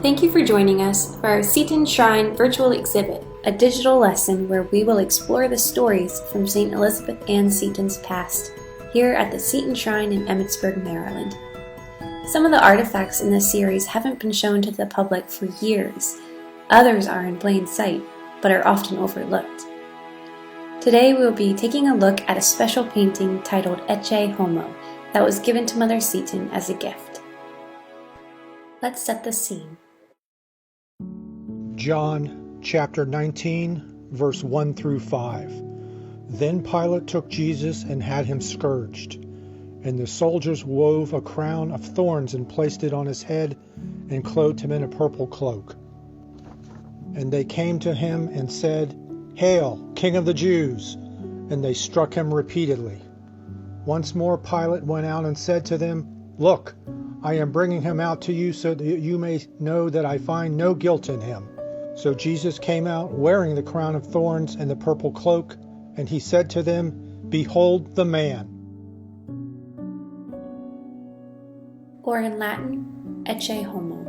Thank you for joining us for our Seton Shrine virtual exhibit, a digital lesson where we will explore the stories from St. Elizabeth Ann Seton's past, here at the Seton Shrine in Emmitsburg, Maryland. Some of the artifacts in this series haven't been shown to the public for years. Others are in plain sight, but are often overlooked. Today we will be taking a look at a special painting titled Ecce Homo that was given to Mother Seton as a gift. Let's set the scene. John chapter 19, verse 1 through 5. Then Pilate took Jesus and had him scourged. And the soldiers wove a crown of thorns and placed it on his head and clothed him in a purple cloak. And they came to him and said, "Hail, King of the Jews!" And they struck him repeatedly. Once more Pilate went out and said to them, "Look, I am bringing him out to you so that you may know that I find no guilt in him." So Jesus came out wearing the crown of thorns and the purple cloak, and he said to them, "Behold the man." Or in Latin, Ecce Homo.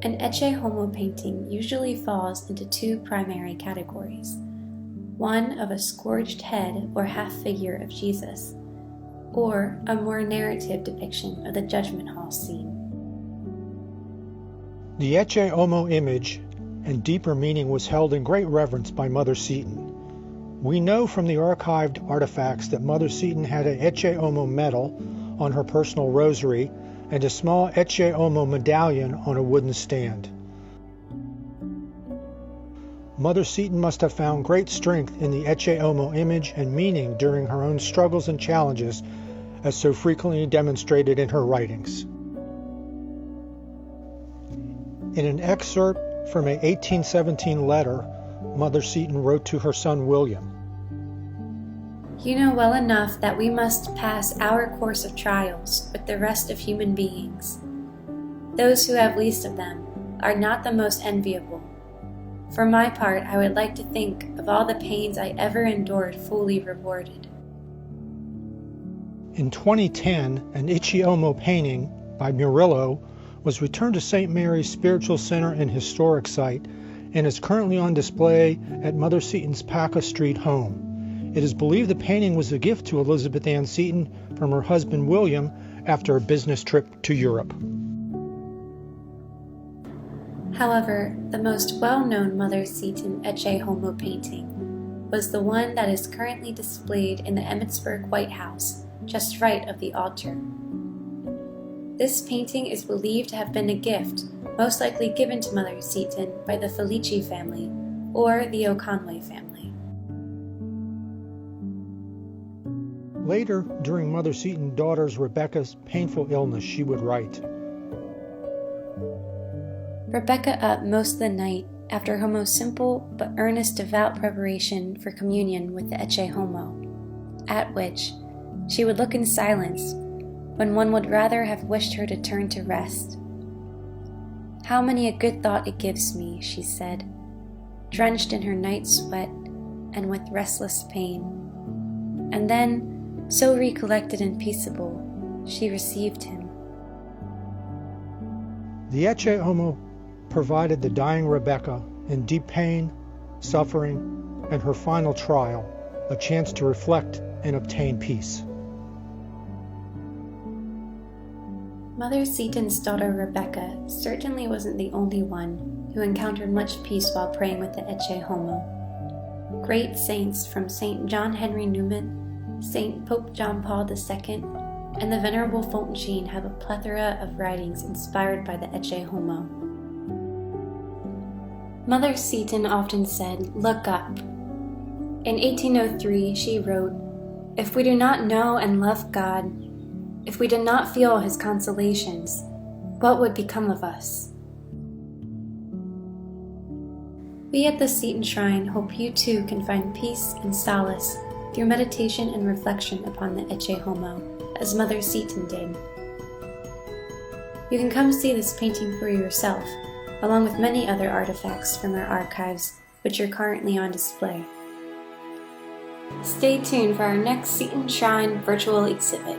An Ecce Homo painting usually falls into two primary categories. One of a scourged head or half figure of Jesus, or a more narrative depiction of the judgment hall scene. The Ecce Homo image and deeper meaning was held in great reverence by Mother Seton. We know from the archived artifacts that Mother Seton had an Ecce Homo medal on her personal rosary and a small Ecce Homo medallion on a wooden stand. Mother Seton must have found great strength in the Ecce Homo image and meaning during her own struggles and challenges, as so frequently demonstrated in her writings. In an excerpt from an 1817 letter, Mother Seton wrote to her son William, "You know well enough that we must pass our course of trials with the rest of human beings. Those who have least of them are not the most enviable. For my part, I would like to think of all the pains I ever endured fully rewarded." In 2010, an Ecce Homo painting by Murillo was returned to St. Mary's Spiritual Center and Historic Site and is currently on display at Mother Seton's Paca Street home. It is believed the painting was a gift to Elizabeth Ann Seton from her husband William after a business trip to Europe. However, the most well-known Mother Seton Ecce Homo painting was the one that is currently displayed in the Emmitsburg White House, just right of the altar. This painting is believed to have been a gift, most likely given to Mother Seton by the Felici family or the O'Conway family. Later, during Mother Seton's daughter Rebecca's painful illness, she would write, Rebecca up most of the night after her most simple but earnest devout preparation for communion with the Ecce Homo, at which she would look in silence when one would rather have wished her to turn to rest. "How many a good thought it gives me," she said, drenched in her night sweat and with restless pain. And then, so recollected and peaceable, she received him. The Ecce Homo provided the dying Rebecca, in deep pain, suffering, and her final trial, a chance to reflect and obtain peace. Mother Seton's daughter Rebecca certainly wasn't the only one who encountered much peace while praying with the Ecce Homo. Great saints from St. John Henry Newman, St. Pope John Paul II, and the Venerable Fountaine have a plethora of writings inspired by the Ecce Homo. Mother Seton often said, "Look up." In 1803 she wrote, "If we do not know and love God, if we did not feel his consolations, what would become of us?" We at the Seton Shrine hope you too can find peace and solace through meditation and reflection upon the Ecce Homo, as Mother Seton did. You can come see this painting for yourself, along with many other artifacts from our archives, which are currently on display. Stay tuned for our next Seton Shrine virtual exhibit.